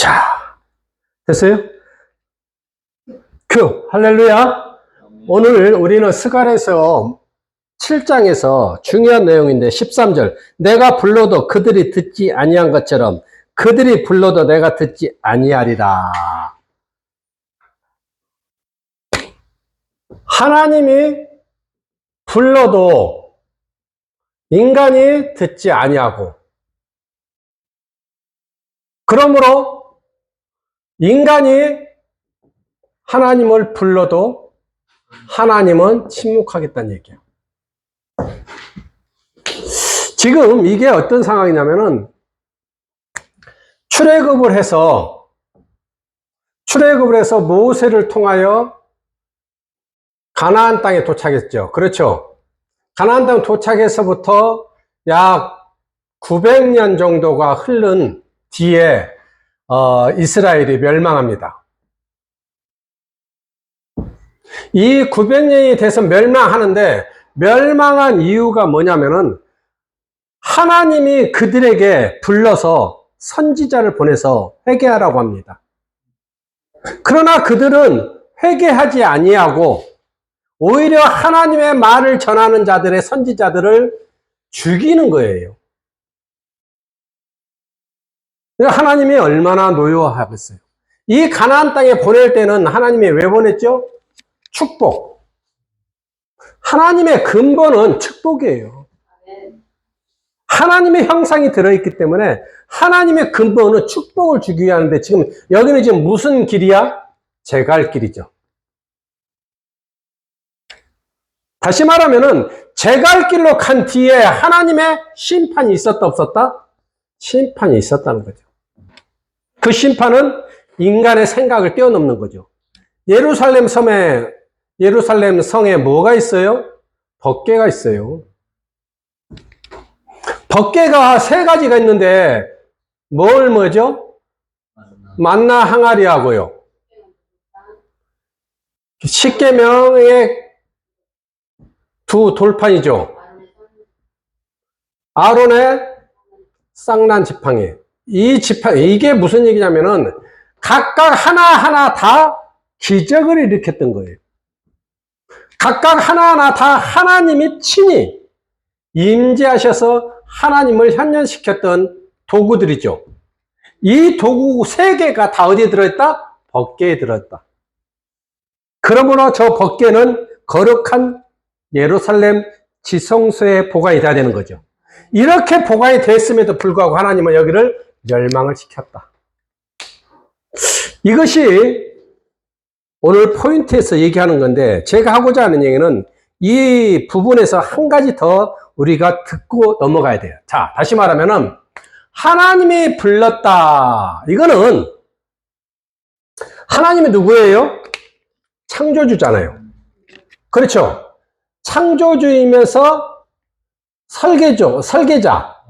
자, 됐어요? 큐, 할렐루야. 오늘 우리는 스가랴서 7장에서 중요한 내용인데 13절, 내가 불러도 그들이 듣지 아니한 것처럼 그들이 불러도 내가 듣지 아니하리라. 하나님이 불러도 인간이 듣지 아니하고, 그러므로 인간이 하나님을 불러도 하나님은 침묵하겠다는 얘기예요. 지금 이게 어떤 상황이냐면은 출애굽을 해서 모세를 통하여 가나안 땅에 도착했죠. 그렇죠? 가나안 땅 도착해서부터 약 900년 정도가 흐른 뒤에 이스라엘이 멸망합니다. 이 900년이 돼서 멸망하는데, 멸망한 이유가 뭐냐면은 하나님이 그들에게 불러서 선지자를 보내서 회개하라고 합니다. 그러나 그들은 회개하지 아니하고 오히려 하나님의 말을 전하는 자들의 선지자들을 죽이는 거예요. 하나님이 얼마나 노여워하겠어요. 이 가나안 땅에 보낼 때는 하나님이 왜 보냈죠? 축복. 하나님의 근본은 축복이에요. 하나님의 형상이 들어있기 때문에 하나님의 근본은 축복을 주기 위하는데, 지금 여기는 지금 무슨 길이야? 제갈 길이죠. 다시 말하면은 제갈 길로 간 뒤에 하나님의 심판이 있었다 없었다? 심판이 있었다는 거죠. 그 심판은 인간의 생각을 뛰어넘는 거죠. 예루살렘 성에 뭐가 있어요? 법궤가 있어요. 법궤가 세 가지가 있는데 뭐죠? 만나 항아리하고요. 십계명의 두 돌판이죠. 아론의 쌍난 지팡이. 이 지팡이, 이게 무슨 얘기냐면은 각각 하나하나 다 기적을 일으켰던 거예요. 각각 하나하나 다 하나님이 친히 임재하셔서 하나님을 현현시켰던 도구들이죠. 이 도구 세 개가 다 어디에 들어있다? 법궤에 들어있다. 그러므로 저 법궤는 거룩한 예루살렘 지성소에 보관이 돼야 되는 거죠. 이렇게 보관이 됐음에도 불구하고 하나님은 여기를 멸망을 시켰다. 이것이 오늘 포인트에서 얘기하는 건데, 제가 하고자 하는 얘기는 이 부분에서 한 가지 더 우리가 듣고 넘어가야 돼요. 자, 다시 말하면은 하나님이 불렀다. 이거는 하나님이 누구예요? 창조주잖아요. 그렇죠? 창조주이면서 설계자.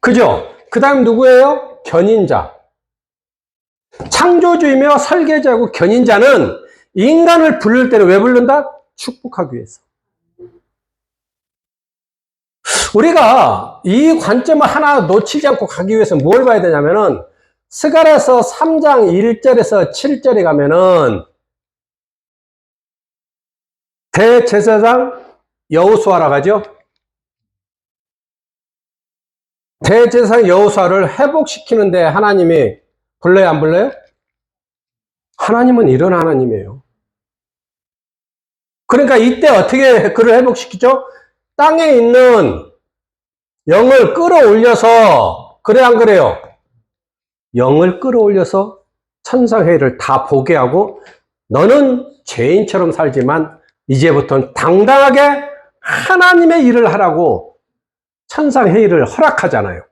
그죠? 그 다음 누구예요? 견인자. 창조주이며 설계자고 견인자는 인간을 부를 때는 왜 부른다? 축복하기 위해서. 우리가 이 관점을 하나 놓치지 않고 가기 위해서 뭘 봐야 되냐면은 스가랴서 3장 1절에서 7절에 가면은 대제사장 여호수아라고 하죠. 대제사장 여호수아를 회복시키는데 하나님이 불러요, 안 불러요? 하나님은 이런 하나님이에요. 그러니까 이때 어떻게 그를 회복시키죠? 땅에 있는 영을 끌어올려서, 그래 안 그래요? 영을 끌어올려서 천상회의를 다 보게 하고, 너는 죄인처럼 살지만 이제부터는 당당하게 하나님의 일을 하라고 천상회의를 허락하잖아요.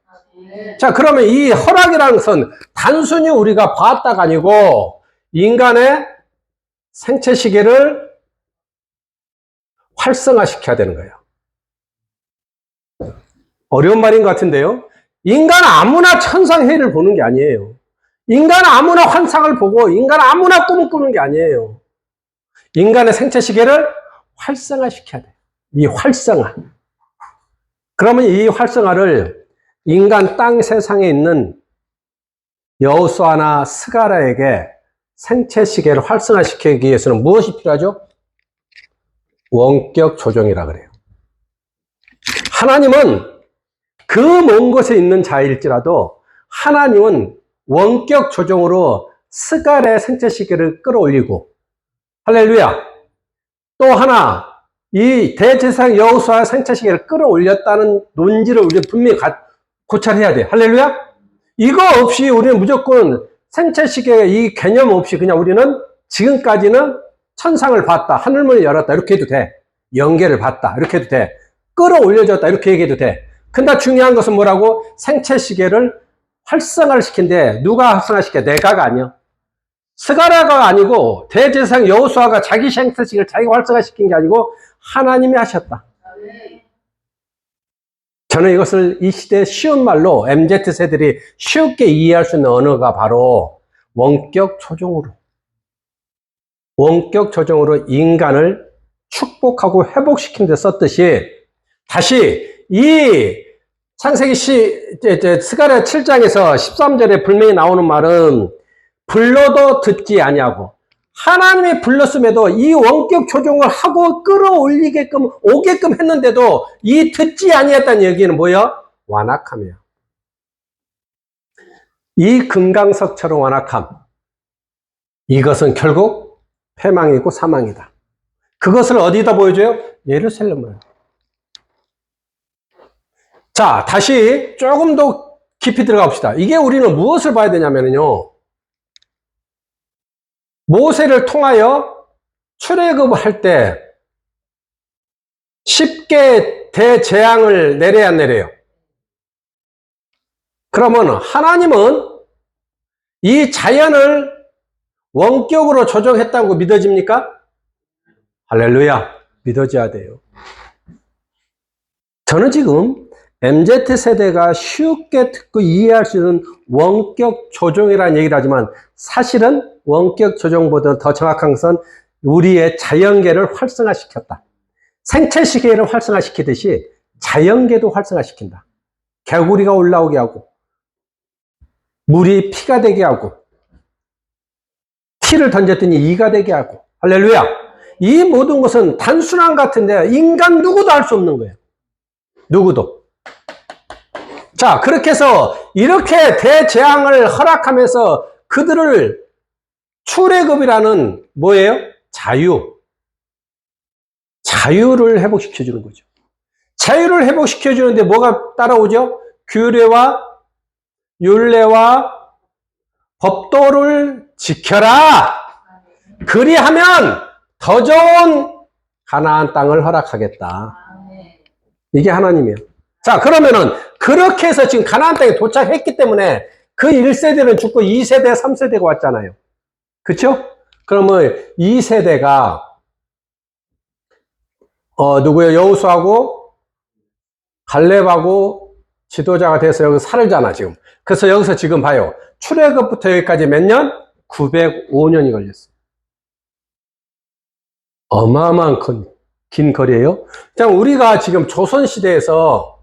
자, 그러면 이 허락이라는 것은 단순히 우리가 봤다가 아니고 인간의 생체 시계를 활성화시켜야 되는 거예요. 어려운 말인 것 같은데요. 인간 아무나 천상회의를 보는 게 아니에요. 인간 아무나 환상을 보고 인간 아무나 꿈을 꾸는 게 아니에요. 인간의 생체 시계를 활성화시켜야 돼요. 이 활성화. 그러면 이 활성화를 인간 땅 세상에 있는 여호수아나 스가랴에게 생체 시계를 활성화시키기 위해서는 무엇이 필요하죠? 원격 조정이라 그래요. 하나님은 그 먼 곳에 있는 자일지라도 하나님은 원격 조정으로 스가랴의 생체 시계를 끌어올리고, 할렐루야. 또 하나, 이 대제사장 여호수아의 생체 시계를 끌어올렸다는 논지를 우리 분명히 고찰해야 돼. 할렐루야. 이거 없이 우리는 무조건 생체 시계 이 개념 없이 그냥 우리는 지금까지는 천상을 봤다, 하늘문을 열었다 이렇게 해도 돼. 연계를 봤다 이렇게 해도 돼. 끌어올려졌다 이렇게 얘기해도 돼. 근데 중요한 것은 뭐라고? 생체 시계를 활성화를 시킨데 누가 활성화시켜? 내가가 아니야. 스가랴가 아니고 대제사장 여호수아가 자기 생체 시계를 자기가 활성화시킨 게 아니고 하나님이 하셨다. 저는 이것을 이 시대의 쉬운 말로 MZ세들이 쉽게 이해할 수 있는 언어가 바로 원격 조정으로 인간을 축복하고 회복시키는 데 썼듯이, 다시 이 창세기 스가랴 7장에서 13절에 분명히 나오는 말은 불러도 듣지 아니하고, 하나님이 불렀음에도 이 원격 조정을 하고 끌어올리게끔 오게끔 했는데도 이 듣지 아니했다는 얘기는 뭐야? 완악함이야. 이 금강석처럼 완악함, 이것은 결국 패망이고 사망이다. 그것을 어디다 보여줘요? 예루살렘을. 자, 다시 조금 더 깊이 들어가 봅시다. 이게 우리는 무엇을 봐야 되냐면요, 모세를 통하여 출애굽을 할 때 쉽게 대재앙을 내려야 안 내려요? 그러면 하나님은 이 자연을 원격으로 조정했다고 믿어집니까? 할렐루야, 믿어져야 돼요. 저는 지금 MZ세대가 쉽게 듣고 이해할 수 있는 원격 조정이라는 얘기를 하지만 사실은 원격 조정보다 더 정확한 것은 우리의 자연계를 활성화시켰다. 생체 시계를 활성화시키듯이 자연계도 활성화시킨다. 개구리가 올라오게 하고, 물이 피가 되게 하고, 티를 던졌더니 이가 되게 하고, 할렐루야. 이 모든 것은 단순한 것 같은데 인간 누구도 할 수 없는 거예요. 누구도. 자, 그렇게 해서 이렇게 대재앙을 허락하면서 그들을 출애굽이라는 뭐예요? 자유를 회복시켜주는 거죠. 자유를 회복시켜주는데 뭐가 따라오죠? 규례와 율례와 법도를 지켜라. 그리하면 더 좋은 가나안 땅을 허락하겠다. 이게 하나님이에요. 자, 그러면은 그렇게 해서 지금 가나안 땅에 도착했기 때문에 그 1세대는 죽고 2세대, 3세대가 왔잖아요. 그쵸? 그러면 2세대가 누구예요? 여호수아하고 갈렙하고 지도자가 돼서 여기 살잖아 지금. 그래서 여기서 지금 봐요. 출애굽부터 여기까지 몇 년? 905년이 걸렸어요. 어마어마한 긴 거리예요. 자, 우리가 지금 조선시대에서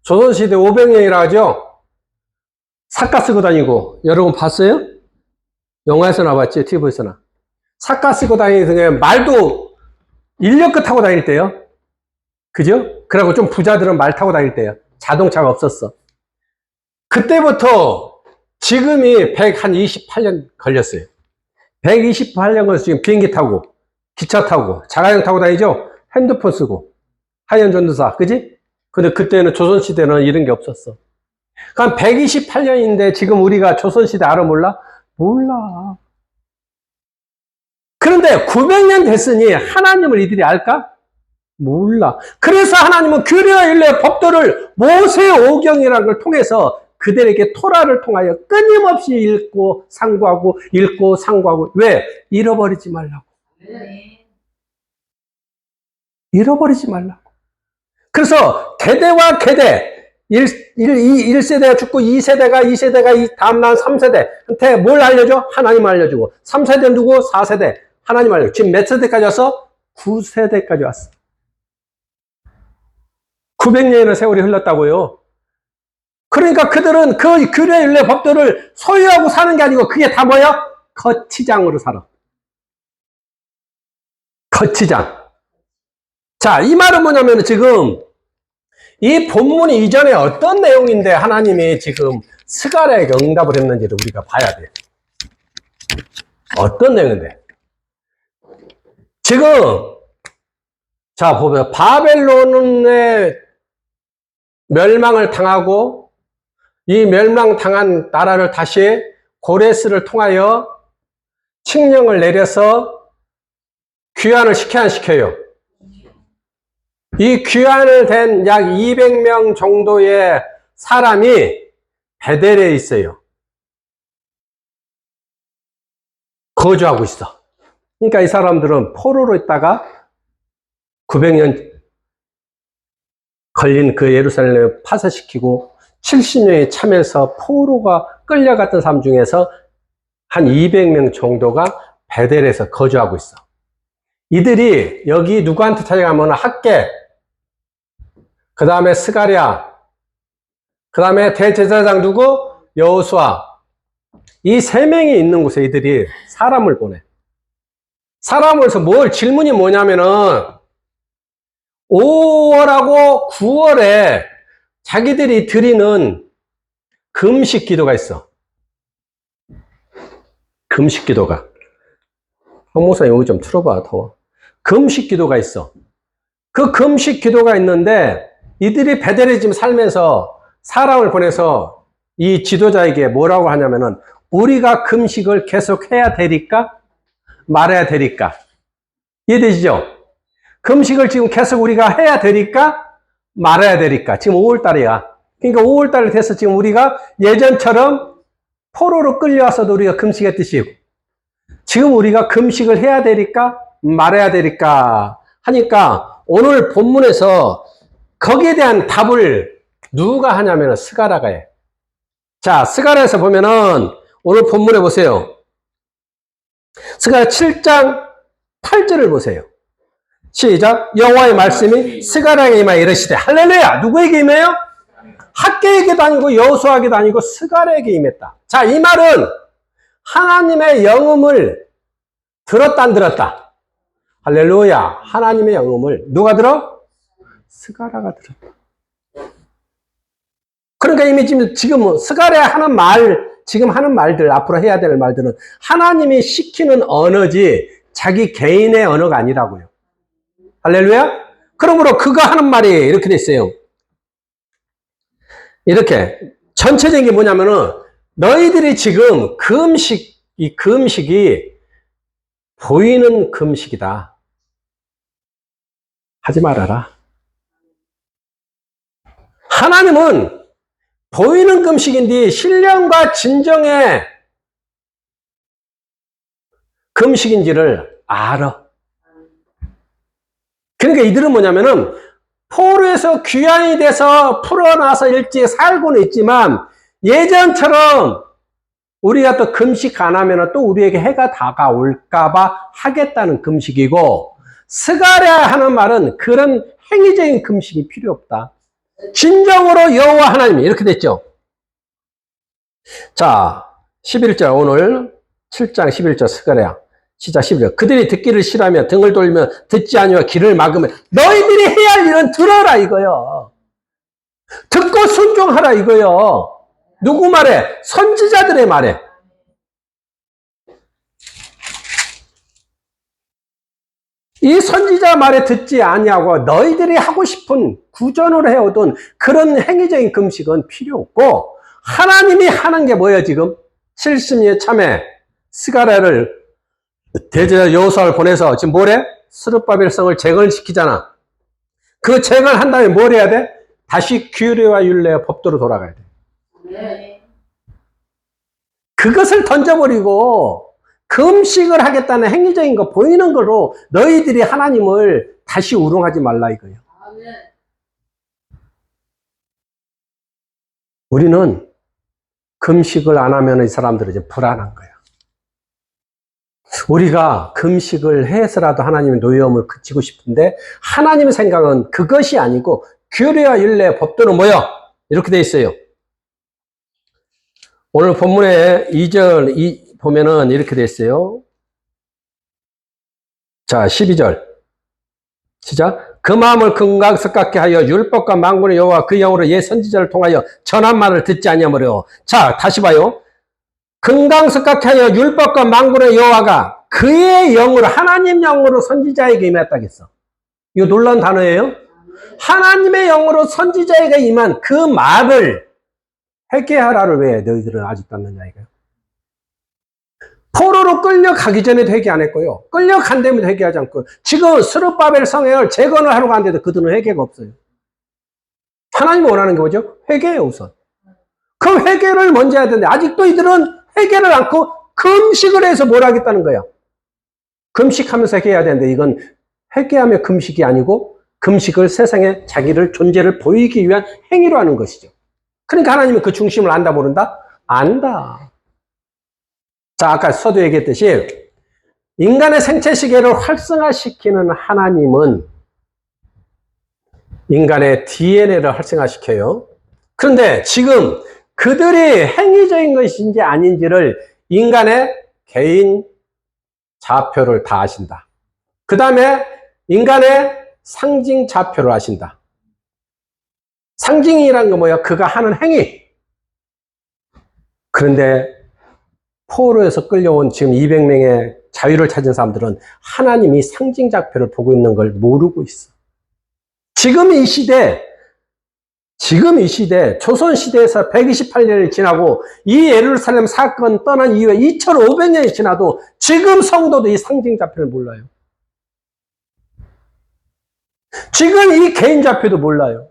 조선시대 500년이라 하죠? 삿가 쓰고 다니고, 여러분 봤어요? 영화에서나 봤지? TV에서나. 삿가 쓰고 다니는 말도 인력거 타고 다닐 때요. 그죠? 그리고 좀 부자들은 말 타고 다닐 때요. 자동차가 없었어. 그때부터 지금이 128년 걸렸어요. 128년 걸려서 지금 비행기 타고, 기차 타고, 자가용 타고 다니죠? 핸드폰 쓰고, 하얀 전도사, 그지? 근데 그때는 조선시대는 이런 게 없었어. 그럼 128년인데 지금 우리가 조선시대 알아 몰라? 몰라. 그런데 900년 됐으니 하나님을 이들이 알까? 몰라. 그래서 하나님은 규례와 율례 법도를 모세 오경이라는 걸 통해서 그들에게 토라를 통하여 끊임없이 읽고 상고하고 읽고 상고하고. 왜? 잃어버리지 말라고. 잃어버리지 말라고. 그래서 대대와 대대 1세대가 죽고 2세대가 다음날 3세대한테 뭘 알려줘? 하나님 알려주고, 3세대 누구? 4세대 하나님 알려주고. 지금 몇 세대까지 왔어? 9세대까지 왔어. 900년의 세월이 흘렀다고요. 그러니까 그들은 그 규례, 율례, 법도를 소유하고 사는 게 아니고 그게 다 뭐야? 거치장으로 살아. 거치장. 자, 이 말은 뭐냐면 지금 이 본문이 이전에 어떤 내용인데 하나님이 지금 스가랴에게 응답을 했는지를 우리가 봐야 돼. 어떤 내용인데? 지금 자, 보면 바벨론의 멸망을 당하고 이 멸망당한 나라를 다시 고레스를 통하여 칙령을 내려서 귀환을 시켜야 안 시켜요? 이 귀환을 된 약 200명 정도의 사람이 베델에 있어요. 거주하고 있어. 그러니까 이 사람들은 포로로 있다가 900년 걸린 그 예루살렘을 파쇄시키고 70년이 참여해서 포로가 끌려갔던 사람 중에서 한 200명 정도가 베델에서 거주하고 있어. 이들이 여기 누구한테 찾아가면 학개, 그 다음에 스가랴, 그 다음에 대제사장 누구? 여호수아. 이 세 명이 있는 곳에 이들이 사람을 보내. 사람을 해서 질문이 뭐냐면은 5월하고 9월에 자기들이 드리는 금식 기도가 있어. 금식 기도가. 목사님 여기 좀 틀어봐, 더워. 금식 기도가 있어. 그 금식 기도가 있는데 이들이 베델에 지금 살면서 사람을 보내서 이 지도자에게 뭐라고 하냐면은 우리가 금식을 계속 해야 되니까 말해야 되니까. 이해되시죠? 금식을 지금 계속 우리가 해야 되니까 말해야 되니까. 지금 5월달이야. 그러니까 5월달 돼서 지금 우리가 예전처럼 포로로 끌려와서도 우리가 금식했듯이 지금 우리가 금식을 해야 되니까 말해야 되니까 하니까 오늘 본문에서 거기에 대한 답을 누가 하냐면 스가랴가 해. 자, 스가랴에서 보면은 오늘 본문에 보세요. 스가랴 7장 8절을 보세요. 시작. 여호와의 말씀이 스가랴에게 임하여 이르시되 할렐루야. 누구에게 임해요? 학개에게도 아니고 여호수아에게도 아니고 스가랴에게 임했다. 자, 이 말은 하나님의 영음을 들었다 안 들었다? 할렐루야. 하나님의 영음을 누가 들어? 스가랴가 들었다. 그러니까 이미 지금 스가랴 하는 지금 하는 말들, 앞으로 해야 될 말들은 하나님이 시키는 언어지 자기 개인의 언어가 아니라고요. 할렐루야? 그러므로 그가 하는 말이 이렇게 돼 있어요. 이렇게 전체적인 게 뭐냐면은 너희들이 지금 이 금식이 보이는 금식이다. 하지 말아라. 하나님은 보이는 금식인데 신령과 진정의 금식인지를 알아. 그러니까 이들은 뭐냐면은 포로에서 귀환이 돼서 풀어나서 일찍 살고는 있지만 예전처럼 우리가 또 금식 안 하면 또 우리에게 해가 다가올까봐 하겠다는 금식이고 스가랴 하는 말은 그런 행위적인 금식이 필요 없다. 진정으로 여호와 하나님이 이렇게 됐죠. 자, 11절 오늘 7장 11절 스가랴 시작 11절 그들이 듣기를 싫어하며 등을 돌리며 듣지 아니하며 귀를 막으면 너희들이 해야 할 일은 들어라 이거요. 듣고 순종하라 이거요. 누구 말에? 선지자들의 말에. 이 선지자 말에 듣지 아니하고 너희들이 하고 싶은 구전으로 해오던 그런 행위적인 금식은 필요 없고 하나님이 하는 게 뭐예요 지금? 70년 참에 스가랴를 대제사 여호수아를 보내서 지금 뭐래? 스룹바벨 성을 재건시키잖아. 그 재건한 다음에 뭘 해야 돼? 다시 규례와 율례와 법도로 돌아가야 돼. 네. 그것을 던져버리고 금식을 하겠다는 행위적인 거 보이는 거로 너희들이 하나님을 다시 우롱하지 말라 이거예요. 우리는 금식을 안 하면 이 사람들은 이제 불안한 거야. 우리가 금식을 해서라도 하나님의 노여움을 그치고 싶은데 하나님의 생각은 그것이 아니고 규례와 율례 법도는 뭐야? 이렇게 돼 있어요. 오늘 본문에 2절 보면은 이렇게 돼 있어요. 자, 12절. 시작. 그 마음을 금강석같게 하여 율법과 만군의 여호와 그 영으로 옛 선지자를 통하여 전한 말을 듣지 아니하므로. 자, 다시 봐요. 금강석같게 하여 율법과 만군의 여호와가 그의 영으로, 하나님 영으로 선지자에게 임했다겠어. 이거 놀라운 단어예요. 하나님의 영으로 선지자에게 임한 그 말을 회개하라를 왜 너희들은 아직도 안 듣냐 이거예요. 포로로 끌려가기 전에도 회개 안 했고요. 끌려간 다음에도 회개하지 않고, 지금 스룹바벨 성행을 재건을 하러 가는데도 그들은 회개가 없어요. 하나님이 원하는 게 뭐죠? 회개예요, 우선. 그 회개를 먼저 해야 되는데 아직도 이들은 회개를 않고 금식을 해서 뭘 하겠다는 거야. 금식하면서 회개해야 되는데 이건 회개하며 금식이 아니고 금식을 세상에 자기를 존재를 보이기 위한 행위로 하는 것이죠. 그러니까 하나님은 그 중심을 안다 모른다? 안다. 자, 아까 서두 얘기했듯이 인간의 생체 시계를 활성화시키는 하나님은 인간의 DNA를 활성화시켜요. 그런데 지금 그들이 행위적인 것인지 아닌지를 인간의 개인 좌표를 다 아신다. 그 다음에 인간의 상징 좌표를 아신다. 상징이란 건 뭐야? 그가 하는 행위. 그런데 포로에서 끌려온 지금 200명의 자유를 찾은 사람들은 하나님이 상징 좌표를 보고 있는 걸 모르고 있어. 지금 이 시대, 조선 시대에서 128년이 지나고 이 예루살렘 사건 떠난 이후에 2500년이 지나도 지금 성도도 이 상징 좌표를 몰라요. 지금 이 개인 좌표도 몰라요.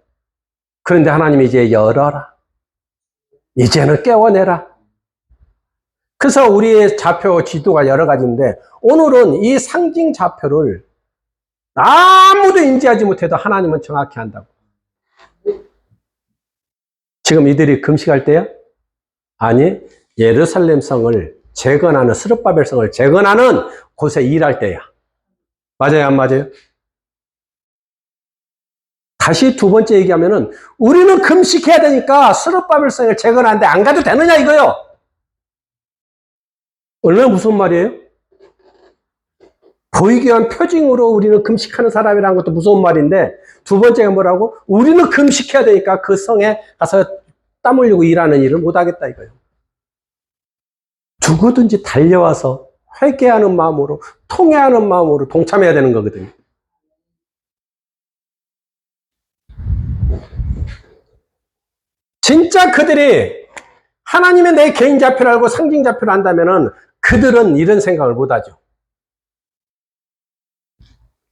그런데 하나님이 이제 열어라. 이제는 깨워내라. 그래서 우리의 좌표 지도가 여러 가지인데 오늘은 이 상징 좌표를 아무도 인지하지 못해도 하나님은 정확히 한다고. 지금 이들이 금식할 때야? 아니, 예루살렘 성을 재건하는, 스룹바벨 성을 재건하는 곳에 일할 때야. 맞아요, 안 맞아요? 다시 두 번째 얘기하면은 우리는 금식해야 되니까 스룹바벨 성을 재건하는데 안 가도 되느냐 이거요. 얼마나 무서운 말이에요? 보이기 위한 표징으로 우리는 금식하는 사람이라는 것도 무서운 말인데, 두 번째가 뭐라고? 우리는 금식해야 되니까 그 성에 가서 땀 흘리고 일하는 일을 못하겠다 이거예요. 누구든지 달려와서 회개하는 마음으로, 통회하는 마음으로 동참해야 되는 거거든요. 진짜 그들이 하나님의 내 개인 좌표를 알고 상징 좌표를 안다면은 그들은 이런 생각을 못하죠.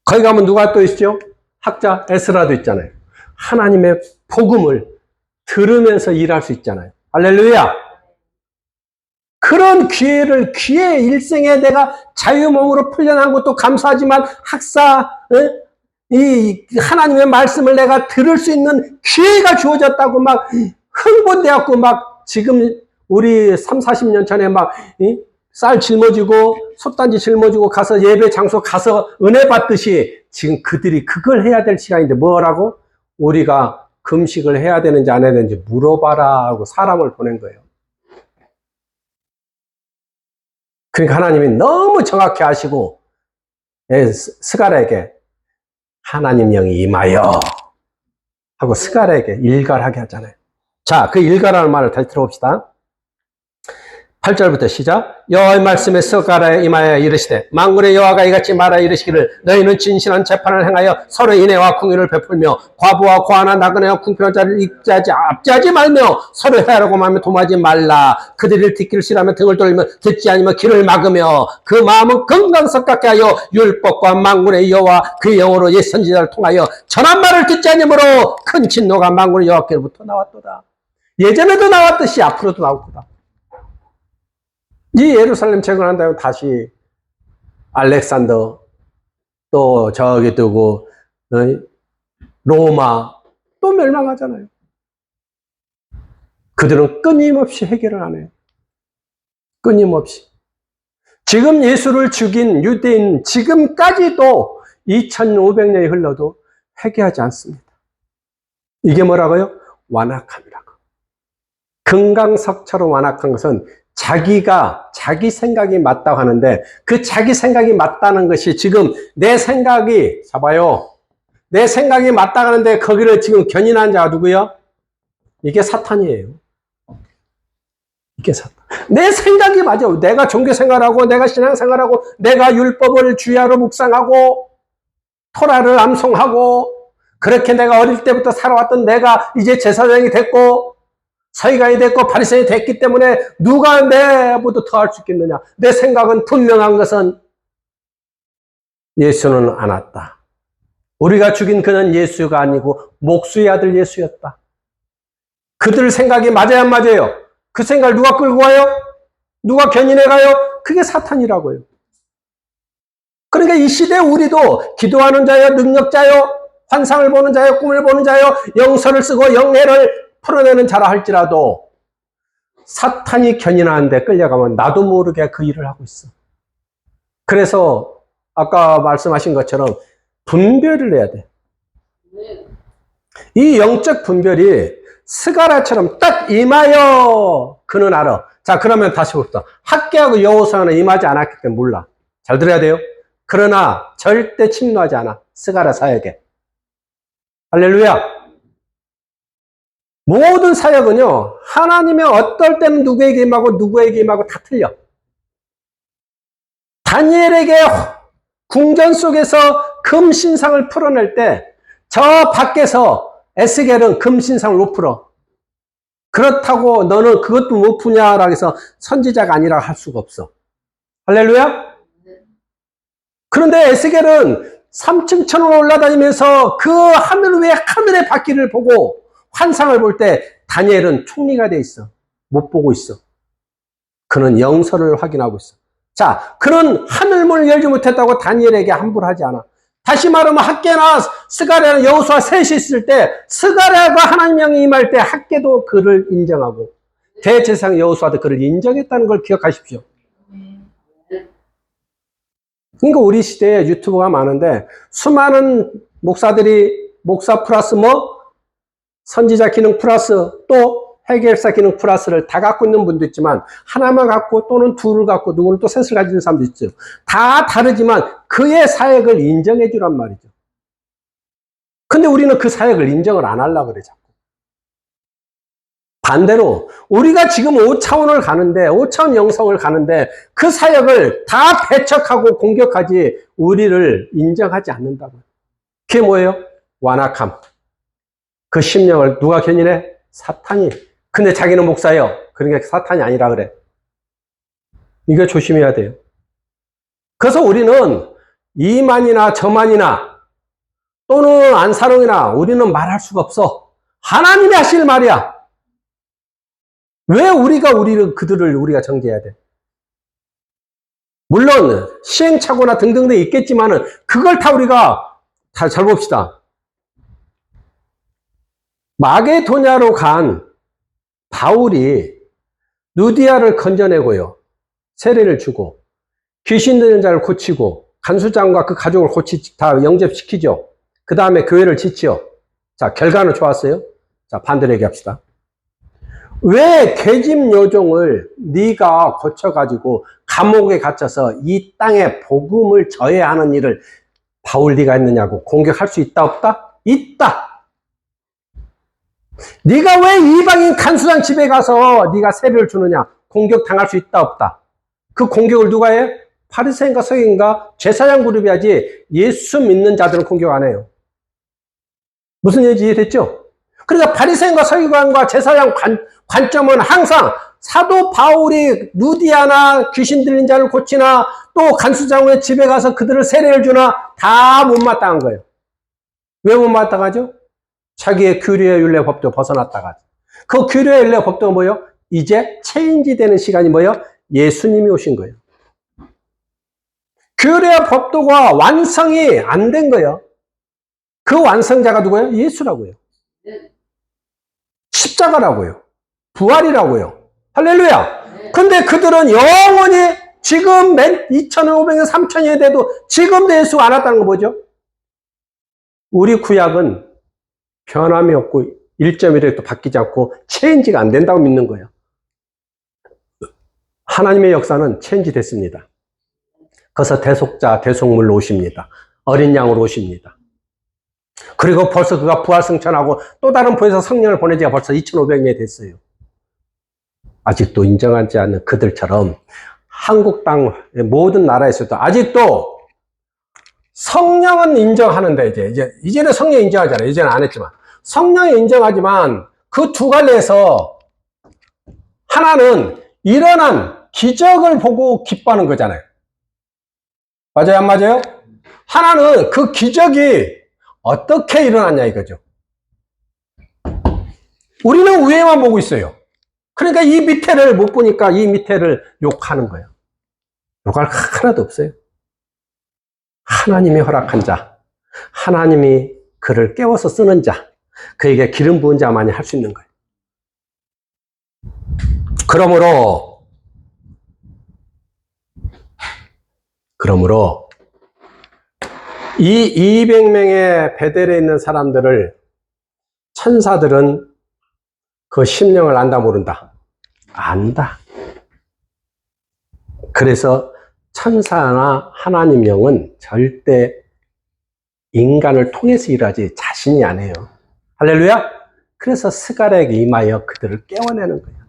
거기 가면 누가 또 있죠? 학자 에스라도 있잖아요. 하나님의 복음을 들으면서 일할 수 있잖아요. 할렐루야! 그런 기회를, 기회 일생에 내가 자유몸으로 풀려난 것도 감사하지만 이 하나님의 말씀을 내가 들을 수 있는 기회가 주어졌다고 막 흥분되었고 막 지금 우리 30-40년 전에 막 쌀 짊어지고 솥단지 짊어지고 가서 예배 장소 가서 은혜 받듯이 지금 그들이 그걸 해야 될 시간인데 뭐라고? 우리가 금식을 해야 되는지 안 해야 되는지 물어봐라 하고 사람을 보낸 거예요. 그러니까 하나님이 너무 정확히 아시고 스가랴에게 하나님 영이 임하여 하고 스가랴에게 일갈하게 하잖아요. 자, 그 일갈하는 말을 다시 들어봅시다. 8절부터 시작. 여호와의 말씀에 스가랴에 임하여 이르시되 만군의 여호와가 이같이 말하여 이르시기를 너희는 진실한 재판을 행하여 서로 인애와 공의를 베풀며 과부와 고아나 나그네와 궁핍한 자를 압제하지 말며 서로 해하라고 하며 도마지 말라. 그들이 듣기를 싫어하며 등을 돌리며 듣지 아니면 귀를 막으며 그 마음은 금강석 같게 하여 율법과 만군의 여호와 그 영으로 옛 선지자를 통하여 전한 말을 듣지 아니므로 큰 진노가 만군의 여호와께로부터 나왔도다. 예전에도 나왔듯이 앞으로도 나올 거다. 이 예루살렘 재건한 다음에 다시 알렉산더 또 저기 두고 로마 또 멸망하잖아요. 그들은 끊임없이 해결을 안 해요. 끊임없이. 지금 예수를 죽인 유대인 지금까지도 2500년이 흘러도 회개하지 않습니다. 이게 뭐라고요? 완악함이라고. 금강석처럼 완악한 것은 자기 생각이 맞다고 하는데 그 자기 생각이 맞다는 것이 지금 내 생각이, 봐봐요. 내 생각이 맞다고 하는데 거기를 지금 견인한 자가 누구요? 이게 사탄이에요. 이게 사탄. 내 생각이 맞아. 내가 종교 생활하고 내가 신앙 생활하고 내가 율법을 주야로 묵상하고 토라를 암송하고 그렇게 내가 어릴 때부터 살아왔던 내가 이제 제사장이 됐고 서기관이 됐고 바리새인이 됐기 때문에 누가 내보다 더 할 수 있겠느냐. 내 생각은 분명한 것은 예수는 안 왔다. 우리가 죽인 그는 예수가 아니고 목수의 아들 예수였다. 그들 생각이 맞아요, 안 맞아요? 그 생각을 누가 끌고 가요? 누가 견인해 가요? 그게 사탄이라고요. 그러니까 이 시대에 우리도 기도하는 자요, 능력자요, 환상을 보는 자요, 꿈을 보는 자요, 영서를 쓰고 영해를 풀어내는 자라 할지라도 사탄이 견인하는데 끌려가면 나도 모르게 그 일을 하고 있어. 그래서 아까 말씀하신 것처럼 분별을 해야 돼. 이 영적 분별이 스가랴처럼 딱 임하여 그는 알아. 자, 그러면 다시 봅시다. 학개하고 여호수아는 임하지 않았기 때문에 몰라. 잘 들어야 돼요. 그러나 절대 침노하지 않아. 스가랴 사역에. 할렐루야. 모든 사역은요, 하나님의 어떨 때는 누구에게 임하고 누구에게 임하고 다 틀려. 다니엘에게 궁전 속에서 금신상을 풀어낼 때 저 밖에서 에스겔은 금신상을 못 풀어. 그렇다고 너는 그것도 못 푸냐라고 해서 선지자가 아니라 할 수가 없어. 할렐루야? 그런데 에스겔은 3층 천으로 올라다니면서 그 하늘 위에 하늘의 바퀴를 보고 환상을 볼 때 다니엘은 총리가 돼 있어. 못 보고 있어. 그는 영서를 확인하고 있어. 자, 그는 하늘문을 열지 못했다고 다니엘에게 함부로 하지 않아. 다시 말하면 학개나 스가랴나 여호수아 셋이 있을 때 스가랴가 하나님 영이 임할 때 학개도 그를 인정하고 대제사장 여호수아도 그를 인정했다는 걸 기억하십시오. 그러니까 우리 시대에 유튜브가 많은데 수많은 목사들이 목사 플러스 선지자 기능 플러스 또 해결사 기능 플러스를 다 갖고 있는 분도 있지만 하나만 갖고 또는 둘을 갖고 누구는 또 셋을 가지는 사람도 있죠. 다 다르지만 그의 사역을 인정해 주란 말이죠. 근데 우리는 그 사역을 인정을 안 하려고 그래 자꾸. 반대로 우리가 지금 5차원을 가는데 5차원 영성을 가는데 그 사역을 다 배척하고 공격하지 우리를 인정하지 않는다고요. 그게 뭐예요? 완악함. 그 심령을 누가 견인해? 사탄이. 근데 자기는 목사예요. 그러니까 사탄이 아니라 그래. 이거 조심해야 돼요. 그래서 우리는 이만이나 저만이나 또는 안사롱이나 우리는 말할 수가 없어. 하나님이 하실 말이야. 왜 그들을 우리가 정죄해야 돼? 물론 시행착오나 등등등 있겠지만은 그걸 다 우리가 잘 봅시다. 마게도냐로 간 바울이 누디아를 건져내고요. 세례를 주고 귀신 들린 자를 고치고 간수장과 그 가족을 다 영접시키죠. 그 다음에 교회를 짓지요. 자, 결과는 좋았어요. 자, 반대로 얘기합시다. 왜 계집 요종을 네가 고쳐가지고 감옥에 갇혀서 이 땅에 복음을 저해하는 일을 바울 네가 했느냐고 공격할 수 있다 없다? 있다. 네가 왜 이방인 간수장 집에 가서 네가 세례를 주느냐? 공격당할 수 있다 없다? 그 공격을 누가 해? 바리새인과 서기관과 제사장 그룹이 하지 예수 믿는 자들은 공격 안 해요. 무슨 얘기인지 이해됐죠? 그러니까 바리새인과 서기관과 제사장 관점은 항상 사도 바울이 루디아나 귀신 들린 자를 고치나 또 간수장의 집에 가서 그들을 세례를 주나 다 못마땅한 거예요. 왜 못마땅하죠? 자기의 규례의 율례 법도 벗어났다가 그 규례의 율례 법도가 뭐예요? 이제 체인지 되는 시간이 뭐예요? 예수님이 오신 거예요. 규례의 법도가 완성이 안 된 거예요. 그 완성자가 누구예요? 예수라고요. 십자가라고요. 부활이라고요. 할렐루야. 근데 그들은 영원히 지금 2500년, 3000년이 돼도 지금도 예수가 안 왔다는 거 뭐죠? 우리 구약은 변함이 없고 1.1획도 바뀌지 않고 체인지가 안 된다고 믿는 거예요. 하나님의 역사는 체인지 됐습니다. 그래서 대속자, 대속물로 오십니다. 어린 양으로 오십니다. 그리고 벌써 그가 부활승천하고 또 다른 부에서 성령을 보내지가 벌써 2500년이 됐어요. 아직도 인정하지 않는 그들처럼 한국 땅 모든 나라에서도 아직도 성령은 인정하는데 이제는 성령 인정하잖아요. 이제는 안 했지만 성령이 인정하지만 그 두 갈래에서 하나는 일어난 기적을 보고 기뻐하는 거잖아요. 맞아요, 안 맞아요? 하나는 그 기적이 어떻게 일어났냐 이거죠. 우리는 위에만 보고 있어요. 그러니까 이 밑에를 못 보니까 이 밑에를 욕하는 거예요. 욕할 하나도 없어요. 하나님이 허락한 자, 하나님이 그를 깨워서 쓰는 자, 그에게 기름 부은 자만이 할 수 있는 거예요. 그러므로 이 200명의 베델에 있는 사람들을 천사들은 그 심령을 안다 모른다? 안다. 그래서 천사나 하나님 영은 절대 인간을 통해서 일하지 자신이 안 해요. 할렐루야? 그래서 스가랴에게 임하여 그들을 깨워내는 거예요.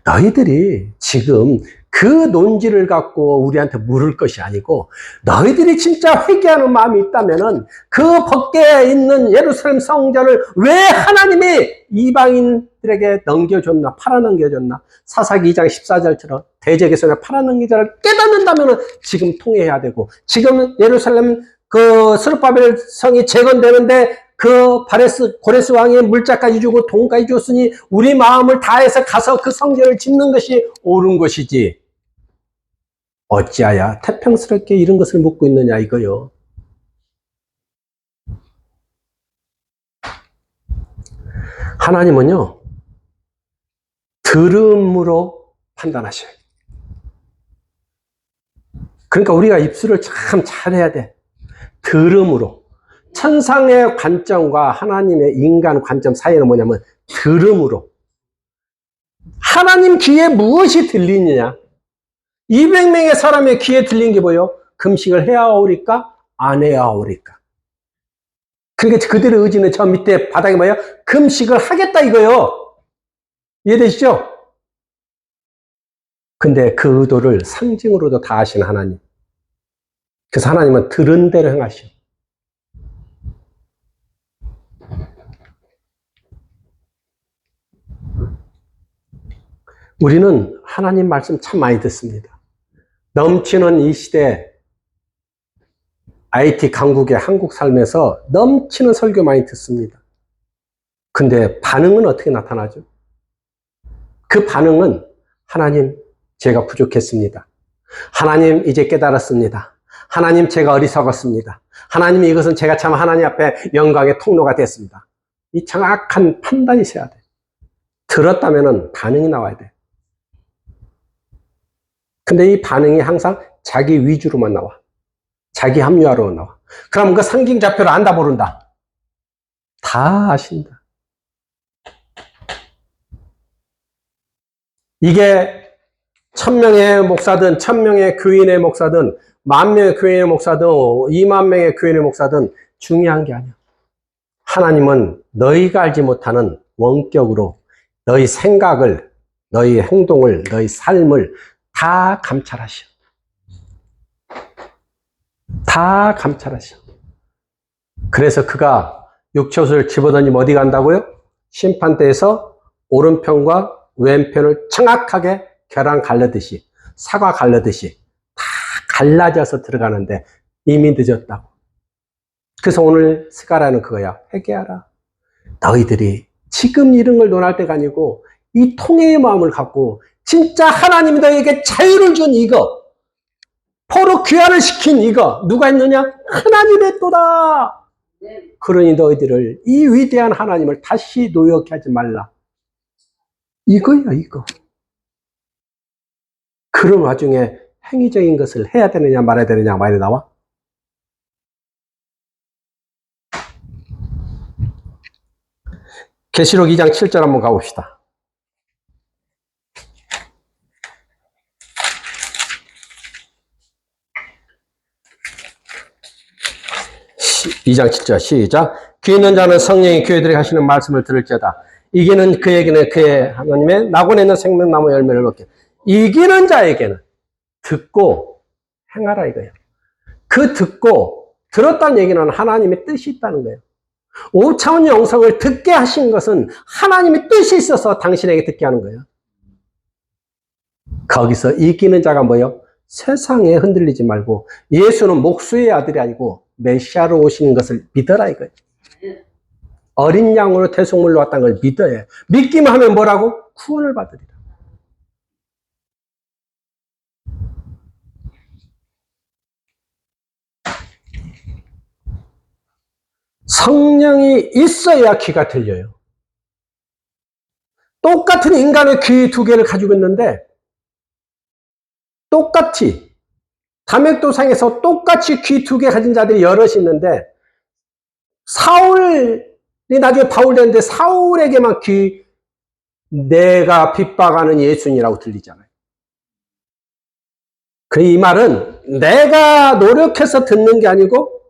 너희들이 지금 그 논지를 갖고 우리한테 물을 것이 아니고 너희들이 진짜 회개하는 마음이 있다면은 그 밖에 있는 예루살렘 성전을 왜 하나님이 이방인들에게 넘겨줬나, 팔아넘겨줬나, 사사기 2장 14절처럼 대적에서는 팔아넘기자를 깨닫는다면은 지금 통회해야 되고, 지금 예루살렘 그 스룹바벨 성이 재건되는데 그 고레스 왕이 물자까지 주고 돈까지 줬으니 우리 마음을 다해서 가서 그 성전을 짓는 것이 옳은 것이지 어찌하여 태평스럽게 이런 것을 묻고 있느냐 이거요. 하나님은요 들음으로 판단하셔요. 그러니까 우리가 입술을 참 잘해야 돼. 들음으로. 천상의 관점과 하나님의 인간 관점 사이는 뭐냐면 들음으로. 하나님 귀에 무엇이 들리느냐? 200명의 사람의 귀에 들린 게 뭐예요? 금식을 해야 오리까? 안 해야 오리까? 그러니까 그들의 의지는 저 밑에 바닥에 뭐예요? 금식을 하겠다 이거요. 이해되시죠? 근데 그 의도를 상징으로도 다 하시는 하나님. 그래서 하나님은 들은 대로 행하시오. 우리는 하나님 말씀 참 많이 듣습니다. 넘치는 이 시대 IT 강국의 한국 삶에서 넘치는 설교 많이 듣습니다. 근데 반응은 어떻게 나타나죠? 그 반응은 하나님 제가 부족했습니다. 하나님 이제 깨달았습니다. 하나님 제가 어리석었습니다. 하나님 이것은 제가 참 하나님 앞에 영광의 통로가 됐습니다. 이 정확한 판단이 있어야 돼. 들었다면 반응이 나와야 돼. 근데 이 반응이 항상 자기 위주로만 나와. 자기 합리화로 나와. 그럼 그 상징 좌표를 안다 모른다? 다 아신다. 이게 1000명의 목사든 1000명의 교인의 목사든 10,000명의 교인의 목사든 20,000명의 교인의 목사든 중요한 게 아니야. 하나님은 너희가 알지 못하는 원격으로 너희 생각을, 너희 행동을, 너희 삶을 다 감찰하셔. 다 감찰하셔. 그래서 그가 육체옷을 집어던지면 어디 간다고요? 심판대에서 오른편과 왼편을 정확하게 계란 갈르듯이, 사과 갈르듯이 다 갈라져서 들어가는데 이미 늦었다고. 그래서 오늘 스가랴는 그거야. 회개하라. 너희들이 지금 이런 걸 논할 때가 아니고 이 통회의 마음을 갖고 진짜 하나님이 너희에게 자유를 준 이거, 포로 귀환을 시킨 이거 누가 했느냐? 하나님의 또다. 그러니 너희들을 이 위대한 하나님을 다시 노엽게 하지 말라. 이거야 이거. 그런 와중에 행위적인 것을 해야 되느냐 말아야 되느냐 말이 나와? 계시록 2장 7절 한번 가봅시다. 2장 7절 시작. 귀 있는 자는 성령이 교회들에게 하시는 말씀을 들을지어다. 이기는 그에게는 그의 하나님의 낙원에 있는 생명나무 열매를 먹게. 이기는 자에게는 듣고 행하라 이거예요. 그 듣고 들었다는 얘기는 하나님의 뜻이 있다는 거예요. 5차원 영성을 듣게 하신 것은 하나님의 뜻이 있어서 당신에게 듣게 하는 거예요. 거기서 이기는 자가 뭐예요? 세상에 흔들리지 말고 예수는 목수의 아들이 아니고 메시아로 오시는 것을 믿어라 이거예요. 어린 양으로 대속물로 왔다는 걸 믿어야 해요. 믿기만 하면 뭐라고? 구원을 받으리라. 성령이 있어야 귀가 들려요. 똑같은 인간의 귀 두 개를 가지고 있는데 똑같이 담액도상에서 똑같이 귀 두 개 가진 자들이 여럿이 있는데 사울이 나중에 바울 되는데 사울에게만 내가 핍박하는 예수님이라고 들리잖아요. 이 말은 내가 노력해서 듣는 게 아니고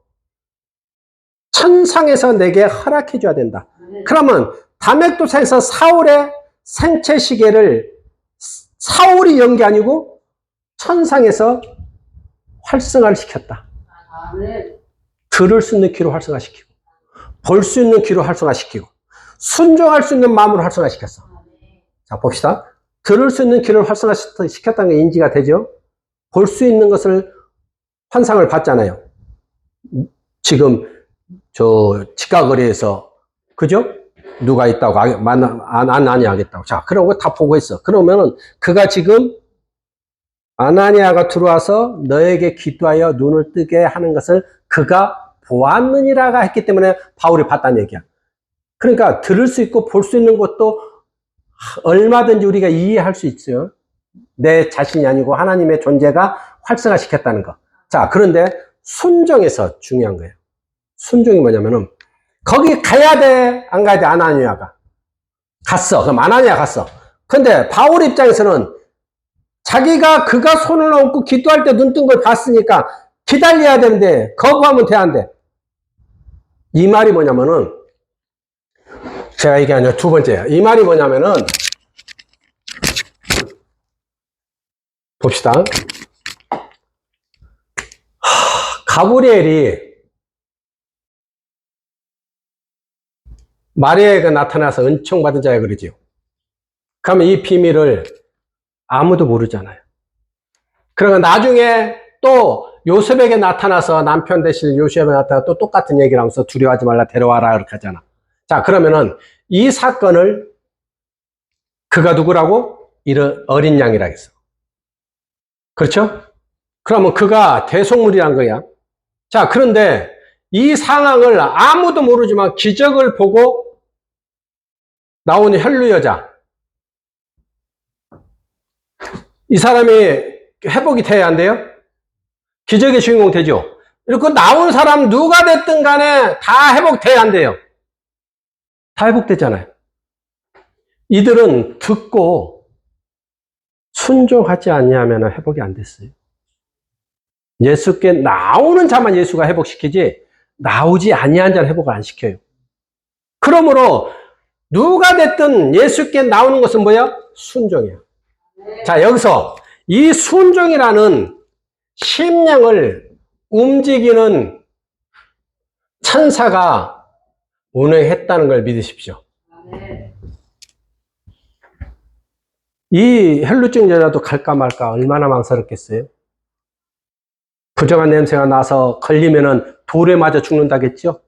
천상에서 내게 허락해 줘야 된다. 그러면 담액도상에서 사울의 생체 시계를 사울이 연 게 아니고 천상에서 활성화를 시켰다. 들을 수 있는 귀로 활성화시키고 볼 수 있는 귀로 활성화시키고 순종할 수 있는 마음으로 활성화시켰어. 자, 봅시다. 들을 수 있는 귀를 활성화시켰다는 게 인지가 되죠. 볼 수 있는 것을 환상을 봤잖아요. 지금 저 치과거리에서 그죠? 누가 있다고 아나니아겠다고. 자, 그러고 다 보고 있어. 그러면은 그가 지금 아나니아가 들어와서 너에게 기도하여 눈을 뜨게 하는 것을 그가 보았느니라가 했기 때문에 바울이 봤다는 얘기야. 그러니까 들을 수 있고 볼 수 있는 것도 얼마든지 우리가 이해할 수 있어요. 내 자신이 아니고 하나님의 존재가 활성화시켰다는 거. 자, 그런데 순종에서 중요한 거예요. 순종이 뭐냐면은 거기 가야 돼, 안 가야 돼? 아나니아가 갔어. 그럼 아나니아 갔어. 근데 바울 입장에서는 그가 손을 얹고 기도할 때 눈 뜬 걸 봤으니까 기다려야 되는데 거부하면 돼, 안 돼? 이 말이 뭐냐면은 제가 이게 아니라 두 번째야. 이 말이 뭐냐면은 봅시다. 가브리엘이 마리아에게 나타나서 은총받은 자야 그러지요. 그러면 이 비밀을 아무도 모르잖아요. 그러면 나중에 또 요셉에게 나타나서 남편 대신 요셉에게 나타나서 또 똑같은 얘기를 하면서 두려워하지 말라 데려와라 그렇게 하잖아. 자, 그러면은 이 사건을 그가 누구라고? 이런 어린 양이라 했어. 그렇죠? 그러면 그가 대속물이란 거야. 자, 그런데 이 상황을 아무도 모르지만 기적을 보고 나오는 혈루 여자. 이 사람이 회복이 돼야 안 돼요? 기적의 주인공 되죠? 이렇게 나온 사람 누가 됐든 간에 다 회복돼야 안 돼요? 다 회복되잖아요. 이들은 듣고 순종하지 않냐면 회복이 안 됐어요. 예수께 나오는 자만 예수가 회복시키지 나오지 아니한 자는 회복을 안 시켜요. 그러므로 누가 됐든 예수께 나오는 것은 뭐야? 순종이야. 자, 여기서 이 순종이라는 심령을 움직이는 천사가 운행했다는 걸 믿으십시오. 이 혈루증 여자도 갈까 말까 얼마나 망설였겠어요? 부정한 냄새가 나서 걸리면은 돌에 맞아 죽는다겠죠?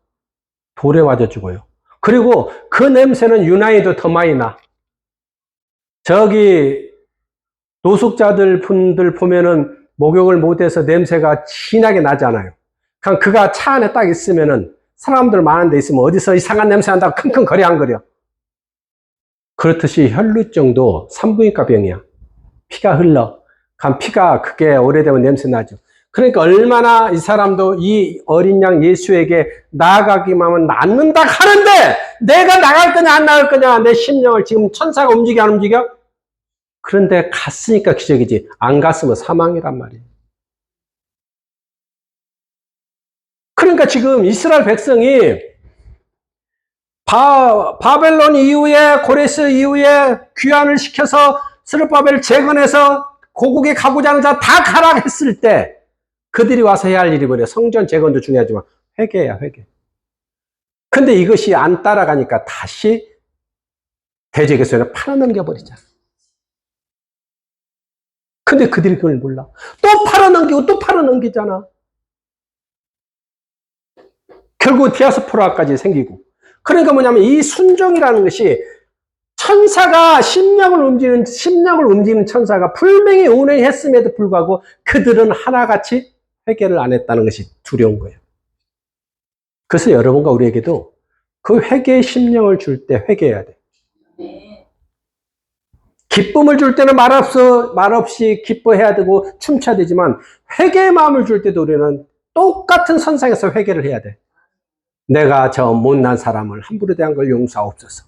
돌에 맞아 죽어요. 그리고 그 냄새는 유난히도 더 많이 나. 저기 노숙자들 분들 보면은 목욕을 못해서 냄새가 진하게 나잖아요. 그냥 그가 차 안에 딱 있으면은 사람들 많은 데 있으면 어디서 이상한 냄새 난다고 킁킁거려 안 거려? 그렇듯이 혈루증도 산부인과 병이야. 피가 흘러. 피가 그게 오래되면 냄새 나죠. 그러니까 얼마나 이 사람도 이 어린 양 예수에게 나아가기만 하면 낫는다 하는데 내가 나갈 거냐 안 나갈 거냐 내 심령을 지금 천사가 움직여 안 움직여? 그런데 갔으니까 기적이지 안 갔으면 사망이란 말이에요. 그러니까 지금 이스라엘 백성이 바벨론 이후에 고레스 이후에 귀환을 시켜서 스룹바벨을 재건해서 고국에 가고자 하는 자 다 가라 했을 때 그들이 와서 해야 할 일이 뭐냐? 성전 재건도 중요하지만 회개야, 회개. 근데 이것이 안 따라가니까 다시 대적에서 팔아넘겨버리잖아. 근데 그들이 그걸 몰라. 또 팔아넘기고 또 팔아넘기잖아. 결국 디아스포라까지 생기고. 그러니까 뭐냐면 이 순종이라는 것이 천사가 심령을 움직이는 천사가 분명히 운행했음에도 불구하고 그들은 하나같이 회개를 안 했다는 것이 두려운 거예요. 그래서 여러분과 우리에게도 그 회개의 심령을 줄 때 회개해야 돼. 기쁨을 줄 때는 말없이 기뻐해야 되고 춤춰야 되지만 회개의 마음을 줄 때도 우리는 똑같은 선상에서 회개를 해야 돼. 내가 저 못난 사람을 함부로 대한 걸 용서하옵소서.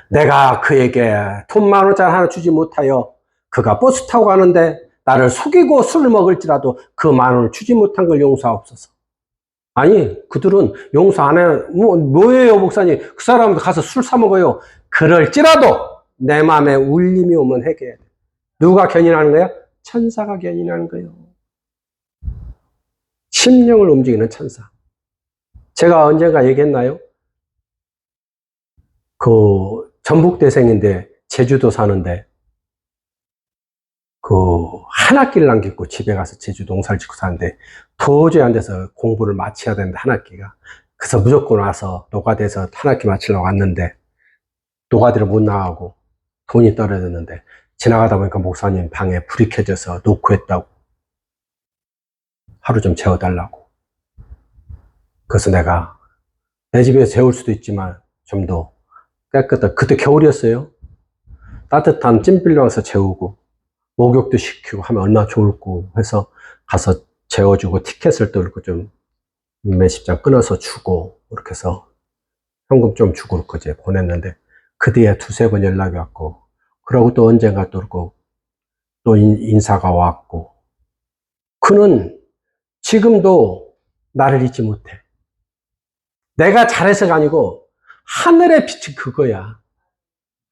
내가 그에게 돈 10,000원짜리 하나 주지 못하여 그가 버스 타고 가는데 나를 속이고 술을 먹을지라도 그 10,000원을 주지 못한 걸 용서하옵소서. 아니 그들은 용서 안 해. 뭐예요 목사님? 그 사람도 가서 술 사 먹어요. 그럴지라도 내 마음에 울림이 오면 회개해야 돼. 누가 견인하는 거야? 천사가 견인하는 거예요. 심령을 움직이는 천사. 제가 언젠가 얘기했나요? 그 전북대생인데 제주도 사는데 그 한 학기를 남겼고 집에 가서 제주 농사를 짓고 사는데 도저히 안 돼서 공부를 마쳐야 되는데 한 학기가. 그래서 무조건 와서 노가다에서 한 학기 마치려고 왔는데 노가다를 못 나가고 돈이 떨어졌는데 지나가다 보니까 목사님 방에 불이 켜져서 녹화했다고 하루 좀 재워달라고. 그래서 내가 내 집에서 재울 수도 있지만 좀 더 깨끗하게, 그때 겨울이었어요. 따뜻한 찜질방 가서 재우고 목욕도 시키고 하면 얼마나 좋을고 해서 가서 재워주고 티켓을 또 이렇게 좀 몇십 장 끊어서 주고 이렇게 해서 현금 좀 주고 그제 보냈는데 그 뒤에 2-3번 연락이 왔고 그러고 또 언젠가 또 그러고 또 인사가 왔고 그는 지금도 나를 잊지 못해. 내가 잘해서가 아니고 하늘의 빛은 그거야.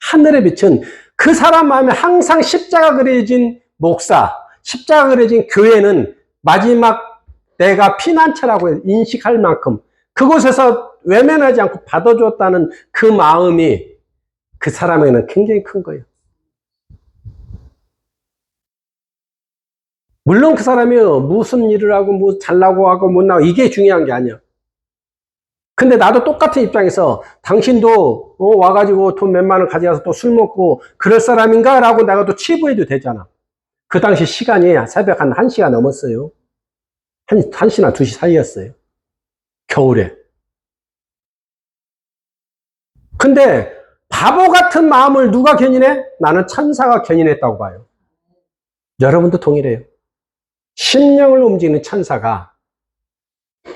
하늘의 빛은 그 사람 마음에 항상 십자가 그려진 목사, 십자가 그려진 교회는 마지막 내가 피난처라고 인식할 만큼 그곳에서 외면하지 않고 받아줬다는 그 마음이 그 사람에게는 굉장히 큰 거예요. 물론 그 사람이 무슨 일을 하고 뭐 잘나고 하고 못나고 이게 중요한 게 아니야. 근데 나도 똑같은 입장에서 당신도 와가지고 돈 몇만 원 가져가서 또 술 먹고 그럴 사람인가? 라고 내가 또 치부해도 되잖아. 그 당시 시간이 새벽 한 1시가 넘었어요. 1시나 2시 사이였어요. 겨울에. 근데 바보 같은 마음을 누가 견인해? 나는 천사가 견인했다고 봐요. 여러분도 동일해요. 심령을 움직이는 천사가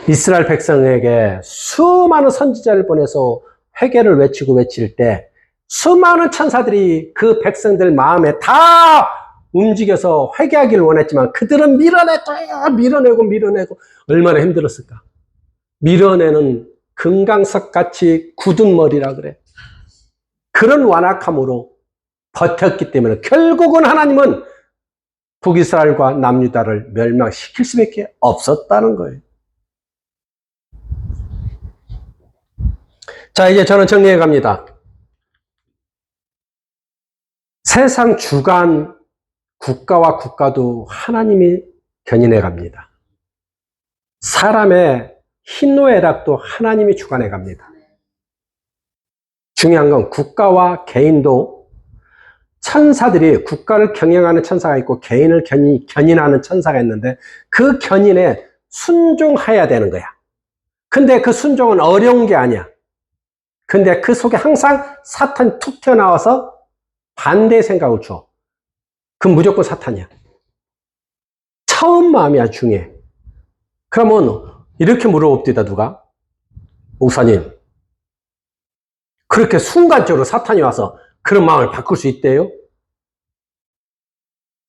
이스라엘 백성에게 수많은 선지자를 보내서 회개를 외칠 때 수많은 천사들이 그 백성들 마음에 다 움직여서 회개하기를 원했지만 그들은 밀어내고 얼마나 힘들었을까. 밀어내는 금강석같이 굳은 머리라 그래. 그런 완악함으로 버텼기 때문에 결국은 하나님은 북이스라엘과 남유다를 멸망시킬 수밖에 없었다는 거예요. 자, 이제 저는 정리해 갑니다. 세상 주간 국가와 국가도 하나님이 견인해 갑니다. 사람의 희노애락도 하나님이 주관해 갑니다. 중요한 건 국가와 개인도 천사들이 국가를 경영하는 천사가 있고 개인을 견인하는 천사가 있는데 그 견인에 순종해야 되는 거야. 근데 그 순종은 어려운 게 아니야. 근데 그 속에 항상 사탄이 툭 튀어나와서 반대의 생각을 줘. 그건 무조건 사탄이야. 처음 마음이 아주 중요해. 그러면 이렇게 물어봅니다, 누가? 목사님, 그렇게 순간적으로 사탄이 와서 그런 마음을 바꿀 수 있대요?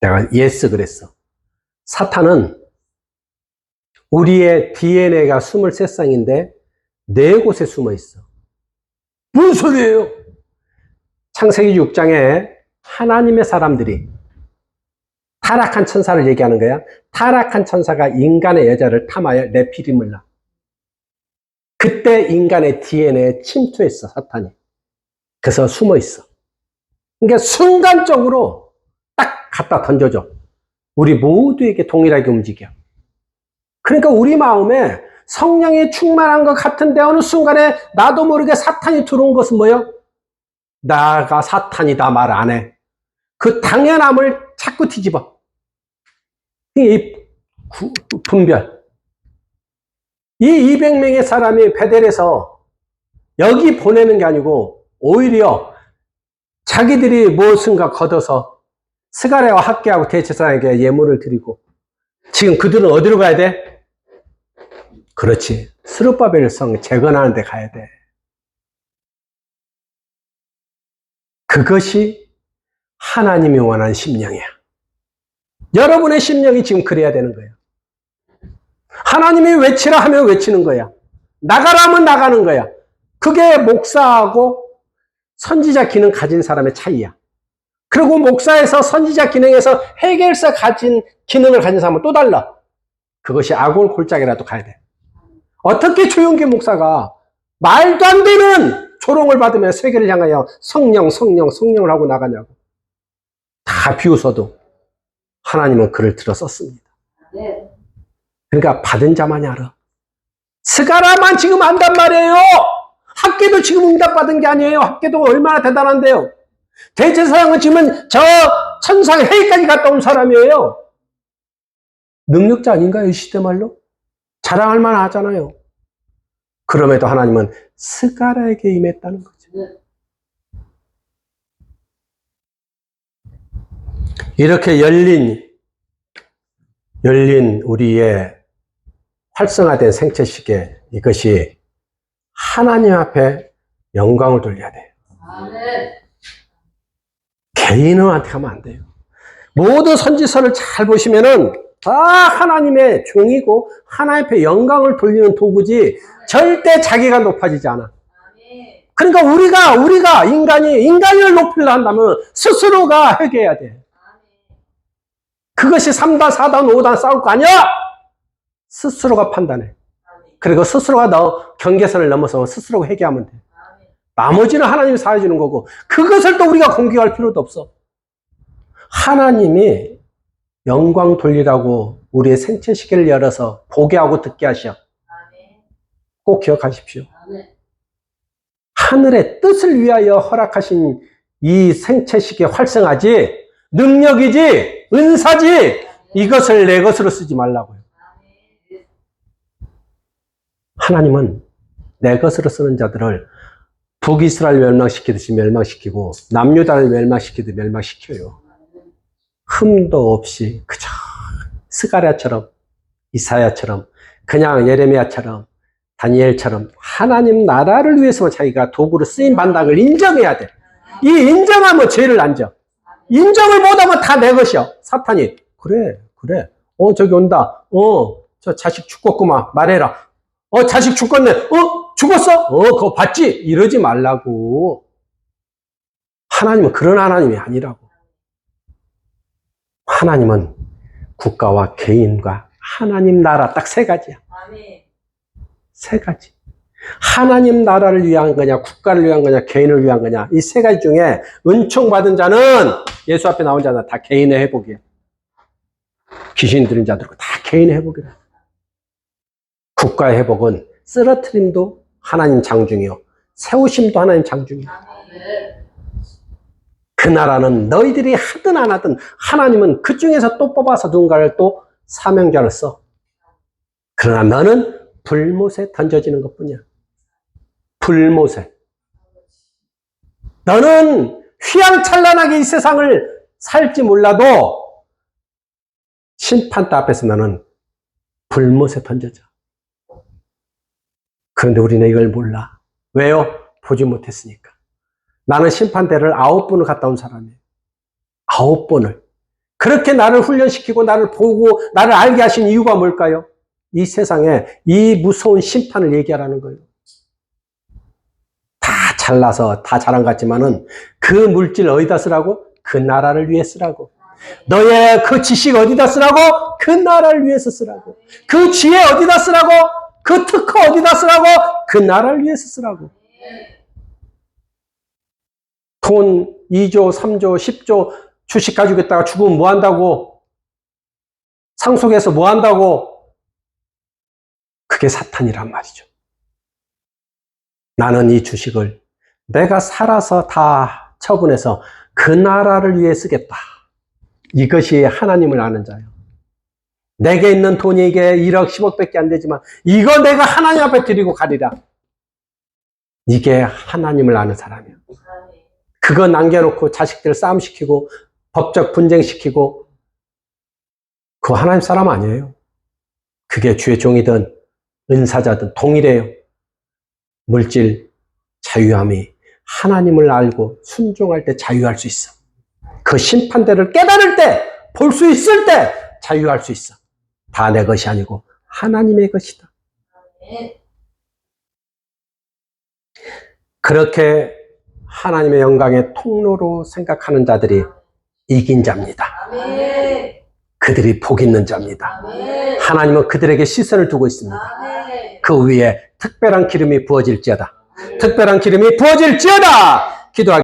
내가 예스 그랬어. 사탄은 우리의 DNA가 23쌍인데 4곳에 숨어 있어. 무슨 소리예요? 창세기 6장에 하나님의 사람들이 타락한 천사를 얘기하는 거야. 타락한 천사가 인간의 여자를 탐하여 네피림을 낳아. 그때 인간의 DNA에 침투했어, 사탄이. 그래서 숨어 있어. 그러니까 순간적으로 딱 갖다 던져줘. 우리 모두에게 동일하게 움직여. 그러니까 우리 마음에 성령이 충만한 것 같은데 어느 순간에 나도 모르게 사탄이 들어온 것은 뭐예요? 나가 사탄이다 말 안 해. 그 당연함을 자꾸 뒤집어. 이 분별. 이 200명의 사람이 베델에서 여기 보내는 게 아니고 오히려 자기들이 무엇인가 걷어서 스가랴와 학개하고 대제사장에게 예물을 드리고 지금 그들은 어디로 가야 돼? 그렇지. 스룹바벨 성 재건하는 데 가야 돼. 그것이 하나님이 원하는 심령이야. 여러분의 심령이 지금 그래야 되는 거예요. 하나님이 외치라 하면 외치는 거야. 나가라 하면 나가는 거야. 그게 목사하고 선지자 기능 가진 사람의 차이야. 그리고 목사에서 선지자 기능에서 해결사 가진 기능을 가진 사람은 또 달라. 그것이 아골 골짜기라도 가야 돼. 어떻게 조용기 목사가 말도 안 되는 조롱을 받으며 세계를 향하여 성령을 하고 나가냐고. 다 비웃어도 하나님은 그를 들어 썼습니다. 그러니까 받은 자만이 알아. 스가랴만 지금 안단 말이에요. 학계도 지금 응답받은 게 아니에요. 학계도 얼마나 대단한데요. 대제사장은 지금 저 천상 회의까지 갔다 온 사람이에요. 능력자 아닌가요? 이 시대 말로? 자랑할 만하잖아요. 그럼에도 하나님은 스가랴에게 임했다는 거죠. 이렇게 열린 우리의 활성화된 생체시계, 이것이 하나님 앞에 영광을 돌려야 돼요. 개인한테 하면 안 돼요. 모든 선지서를 잘 보시면은 다 하나님의 종이고 하나님 앞에 영광을 돌리는 도구지 절대 자기가 높아지지 않아. 그러니까 우리가 인간을 높이려 한다면 스스로가 회개해야 돼. 그것이 3단, 4단, 5단 싸울 거 아니야? 스스로가 판단해. 그리고 스스로가 경계선을 넘어서 스스로가 회개하면 돼. 나머지는 하나님이 사해주는 거고 그것을 또 우리가 공격할 필요도 없어. 하나님이 영광 돌리라고 우리의 생체 시계를 열어서 보게 하고 듣게 하셔. 꼭 기억하십시오. 하늘의 뜻을 위하여 허락하신 이 생체 시계 활성화지, 능력이지, 은사지, 이것을 내 것으로 쓰지 말라고요. 하나님은 내 것으로 쓰는 자들을 북이스라엘 멸망시키듯이 멸망시키고 남유다를 멸망시키듯이 멸망시켜요. 흠도 없이 그저 스가랴처럼 이사야처럼 그냥 예레미야처럼 다니엘처럼 하나님 나라를 위해서만 자기가 도구로 쓰임 받는 걸 인정해야 돼. 이 인정하면 죄를 안 져. 인정을 못하면 다 내 것이야. 사탄이 그래 저기 온다. 저 자식 죽었구만 말해라. 자식 죽었네. 죽었어? 그거 봤지? 이러지 말라고. 하나님은 그런 하나님이 아니라고. 하나님은 국가와 개인과 하나님 나라 딱 3가지야. 세 가지. 하나님 나라를 위한 거냐, 국가를 위한 거냐, 개인을 위한 거냐. 이 3가지 중에 은총 받은 자는, 예수 앞에 나온 자는 다 개인의 회복이야. 귀신 들린 자들고 다 개인의 회복이야. 국가의 회복은 쓰러트림도 하나님 장중이요, 세우심도 하나님 장중이요. 그 나라는 너희들이 하든 안 하든 하나님은 그 중에서 또 뽑아서 누군가를 또 사명자를 써. 그러나 너는 불못에 던져지는 것뿐이야. 불못에. 너는 휘황찬란하게 이 세상을 살지 몰라도 심판대 앞에서 나는 불못에 던져져. 그런데 우리는 이걸 몰라. 왜요? 보지 못했으니까. 나는 심판대를 9번을 갔다 온 사람이에요. 9번을. 그렇게 나를 훈련시키고 나를 보고 나를 알게 하신 이유가 뭘까요? 이 세상에 이 무서운 심판을 얘기하라는 거예요. 다 잘나서 다 잘한 것 같지만은 그 물질 어디다 쓰라고? 그 나라를 위해 쓰라고. 너의 그 지식 어디다 쓰라고? 그 나라를 위해서 쓰라고. 그 지혜 어디다 쓰라고? 그 특허 어디다 쓰라고? 그 나라를 위해서 쓰라고. 돈 2조, 3조, 10조 주식 가지고 있다가 죽으면 뭐 한다고? 상속해서 뭐 한다고? 그게 사탄이란 말이죠. 나는 이 주식을 내가 살아서 다 처분해서 그 나라를 위해 쓰겠다. 이것이 하나님을 아는 자예요. 내게 있는 돈이 이게 1억, 10억밖에 안 되지만 이거 내가 하나님 앞에 드리고 가리라. 이게 하나님을 아는 사람이에요. 그거 남겨놓고 자식들 싸움시키고 법적 분쟁시키고 그거 하나님 사람 아니에요. 그게 주의 종이든 은사자든 동일해요. 물질 자유함이 하나님을 알고 순종할 때 자유할 수 있어. 그 심판대를 깨달을 때, 볼 수 있을 때 자유할 수 있어. 다 내 것이 아니고 하나님의 것이다. 그렇게 하나님의 영광의 통로로 생각하는 자들이 이긴 자입니다. 그들이 복 있는 자입니다. 하나님은 그들에게 시선을 두고 있습니다. 그 위에 특별한 기름이 부어질지어다. 특별한 기름이 부어질지어다. 기도하겠습니다.